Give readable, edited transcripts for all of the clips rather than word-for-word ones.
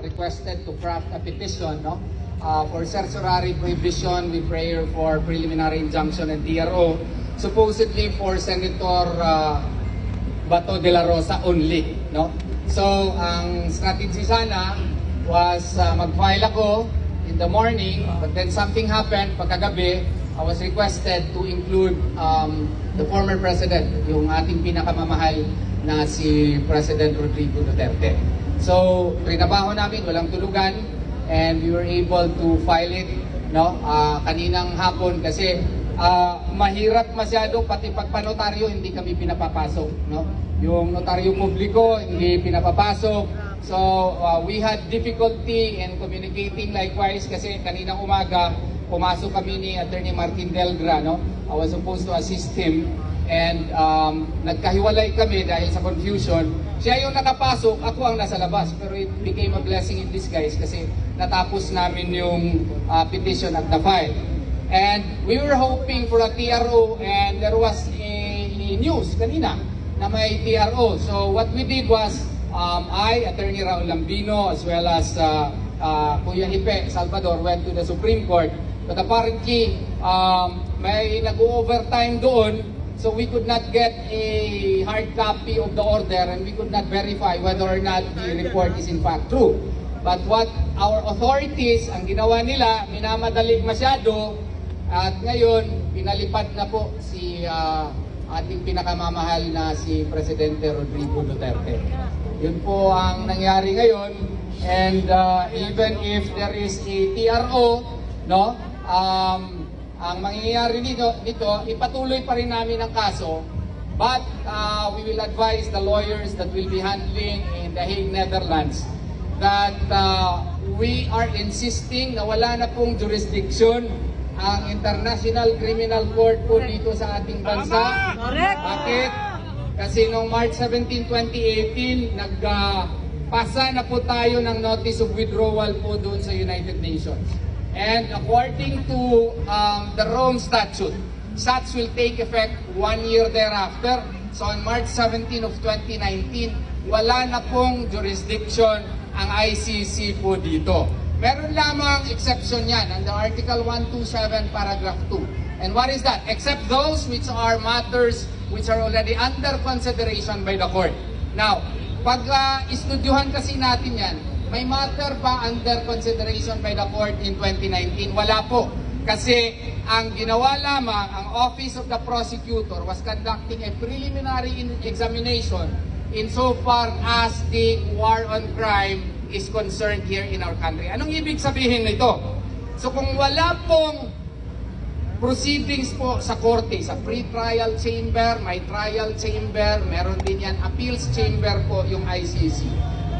requested to craft a petition, no, for certiorari prohibition with prayer for preliminary injunction and TRO, supposedly for Senator Bato de la Rosa only, no. So ang strategy sana was mag-file ako in the morning, but then something happened pagkagabi. I was requested to include the former president, yung ating pinakamamahal na si President Rodrigo Duterte. So, trinabaho namin, walang tulugan, and we were able to file it, no, kaninang hapon kasi mahirap masyado, pati pagpanotaryo hindi kami pinapapasok, no. Yung notaryo publiko hindi pinapapasok. So, we had difficulty in communicating likewise kasi kaninang umaga pumasok kami ni Attorney Martin Delgra, no? I was supposed to assist him and nagkahiwalay kami dahil sa confusion. Siya yung nakapasok, ako ang nasa labas, pero it became a blessing in disguise kasi natapos namin yung petition at na-file. And we were hoping for a TRO and there was a news kanina na may TRO. So what we did was, I, Attorney Raul Lambino, as well as Kuya Ipe Salvador went to the Supreme Court. But apparently, may nag-overtime doon, so we could not get a hard copy of the order and we could not verify whether or not the report is in fact true. But what our authorities, ang ginawa nila, minamadali masyado, at ngayon, pinalipad na po si ating pinakamamahal na si Presidente Rodrigo Duterte. Yun po ang nangyari ngayon, and even if there is a TRO, no, ang mangyayari dito, ipatuloy pa rin namin ang kaso, but we will advise the lawyers that will be handling in The Hague, Netherlands, that we are insisting na wala na pong jurisdiction ang International Criminal Court po dito sa ating bansa. Bakit? Kasi noong March 17, 2018, nagpasa na po tayo ng notice of withdrawal po doon sa United Nations. And according to the Rome Statute, such will take effect 1 year thereafter. So on March 17 of 2019, wala na pong jurisdiction ang ICC po dito. Meron lamang exception yan under Article 127 Paragraph 2. And what is that? Except those which are matters which are already under consideration by the court. Now, pag istudyuhan kasi natin yan, may matter ba under consideration by the court in 2019? Wala po. Kasi ang ginawa lamang, ang Office of the Prosecutor was conducting a preliminary examination insofar as the war on crime is concerned here in our country. Anong ibig sabihin nito? So kung wala pong proceedings po sa korte, sa pre-trial chamber, may trial chamber, meron din yan appeals chamber po yung ICC.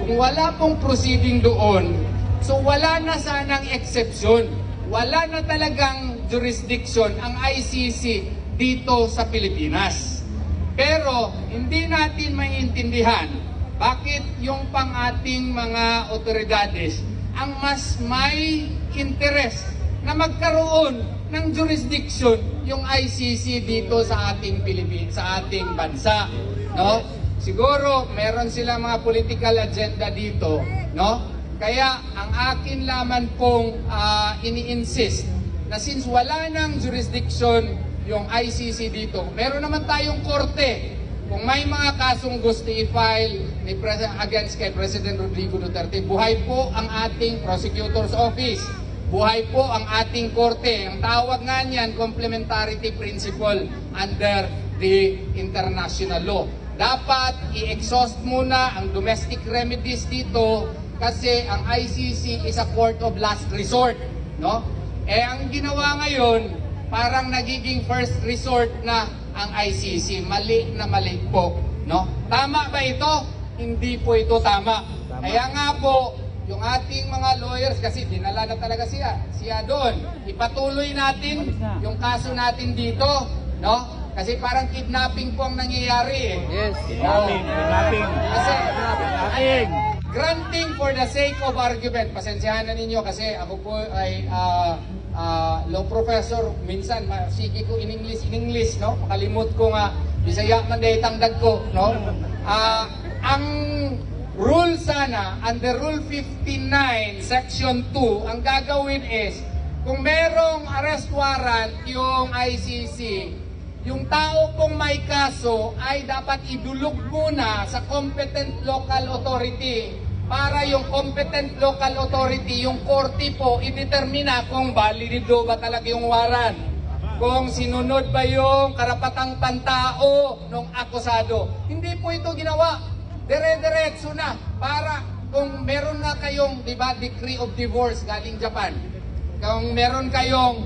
Kung wala pong proceeding doon, so wala na sanang exception. Wala na talagang jurisdiction ang ICC dito sa Pilipinas. Pero hindi natin maintindihan bakit yung pang ating mga otoridades ang mas may interest na magkaroon ng jurisdiction yung ICC dito sa ating Pilipinas, sa ating bansa, no? Siguro meron silang mga political agenda dito, no? Kaya ang akin lamang pong ini-insist na since wala nang jurisdiction yung ICC dito, meron naman tayong korte. Kung may mga kasong gusto i-file against kay President Rodrigo Duterte, buhay po ang ating prosecutor's office. Buhay po ang ating korte. Ang tawag nga niyan, complementarity principle under the international law. Dapat i-exhaust muna ang domestic remedies dito kasi ang ICC is a court of last resort, no? Ang ginawa ngayon, parang nagiging first resort na ang ICC. Mali na mali po, no? Tama ba ito? Hindi po ito tama. Kaya nga po, yung ating mga lawyers, kasi dinala na talaga siya doon. Ipatuloy natin yung kaso natin dito, no? Kasi parang kidnapping po ang nangyayari eh. Yes, kidnapping. Kasi, granting for the sake of argument, pasensyahan na ninyo kasi ako po ay law professor, minsan sige ko in English, no? Makalimot ko nga, Bisaya man day tangdag ko, no? Ang rule sana, under Rule 59, Section 2, ang gagawin is, kung merong arrest warrant yung ICC, yung tao pong may kaso ay dapat idulog muna sa competent local authority para yung competent local authority, yung korte po, idetermina kung valido ba talaga yung warrant. Kung sinunod ba yung karapatang pantao ng akusado. Hindi po ito ginawa. Dire-diretso na para kung meron na kayong, di ba, decree of divorce galing Japan. Kung meron kayong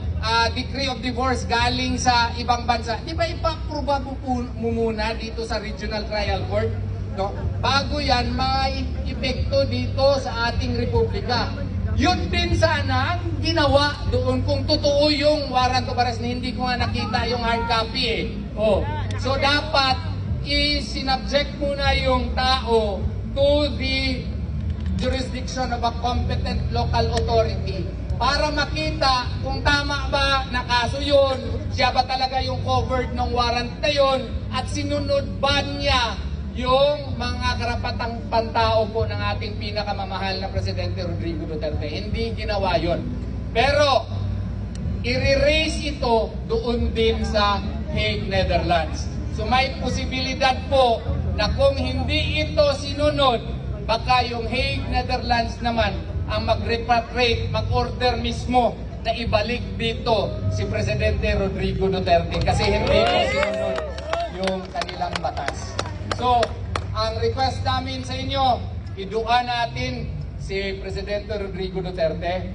decree of divorce galing sa ibang bansa, di ba ipaproba mo muna dito sa Regional Trial Court? No? Bago yan, may epekto dito sa ating republika. Yun din sana ang ginawa doon kung totoo yung warrant of arrest na hindi ko nga nakita yung hard copy eh. Oh. So dapat isinubject muna yung tao to the jurisdiction of a competent local authority para makita kung tama ba na kaso yun, siya ba talaga yung covered ng warrant na yun, at sinunod ba niya yung mga karapatang pantao po ng ating pinakamamahal na Presidente Rodrigo Duterte. Hindi ginawa yun. Pero, i-raise ito doon din sa Hague, Netherlands. So may posibilidad po na kung hindi ito sinunod, baka yung Hague, Netherlands naman ang mag-repatriate, mag-order mismo na ibalik dito si Presidente Rodrigo Duterte kasi hindi ko sinunod yung kanilang batas. So, ang request namin sa inyo, idua natin si Presidente Rodrigo Duterte.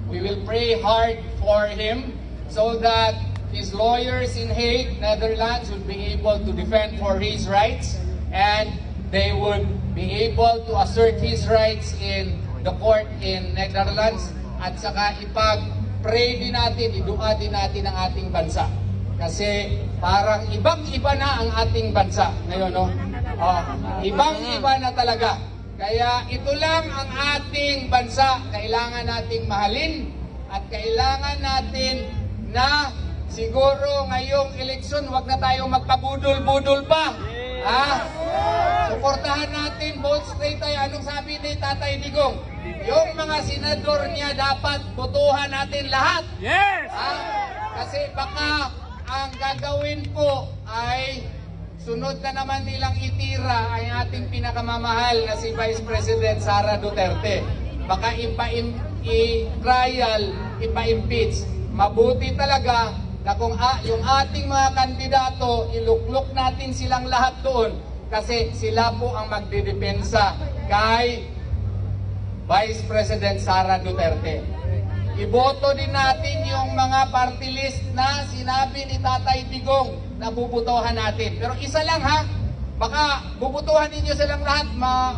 We will pray hard for him so that his lawyers in Hague, Netherlands, would be able to defend for his rights and they would be able to assert his rights in the court in Netherlands at saka ipag-pray din natin, idua din natin ang ating bansa. Kasi parang ibang-iba na ang ating bansa ngayon, no? Ibang-iba na talaga. Kaya ito lang ang ating bansa. Kailangan nating mahalin at kailangan natin na siguro ngayong eleksyon, wag na tayong magpabudol-budol pa. Suportahan natin, vote straight tayo. Anong sabi ni Tatay Digong? Yung mga senador niya dapat botohan natin lahat. Yes! Kasi baka ang gagawin po ay sunod na naman nilang itira ay ating pinakamamahal na si Vice President Sara Duterte. Baka i-trial, ipa-impeach. Mabuti talaga na kung yung ating mga kandidato, iluklok natin silang lahat doon kasi sila po ang magdidepensa kay Vice President Sara Duterte. Iboto din natin yung mga party list na sinabi ni Tatay Digong na bubutuhan natin. Pero isa lang ha, baka bubutuhan ninyo silang lahat,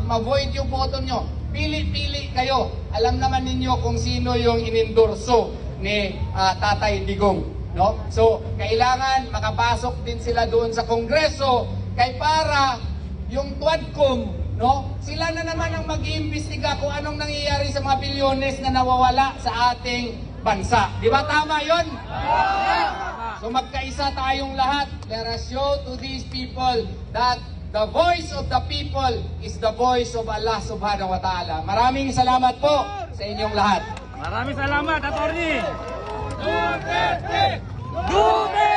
ma-void yung boto nyo. Pili-pili kayo. Alam naman ninyo kung sino yung inendorso ni Tatay Digong. No? So, kailangan makapasok din sila doon sa Kongreso kay para yung Tuadcom, no? Sila na naman ang mag-iimbestiga kung anong nangyayari sa mga bilyones na nawawala sa ating bansa. Di ba tama yun? So magkaisa tayong lahat. Let us show to these people that the voice of the people is the voice of Allah subhanahu wa ta'ala. Maraming salamat po sa inyong lahat. Maraming salamat, Atty. Duterte! Duterte!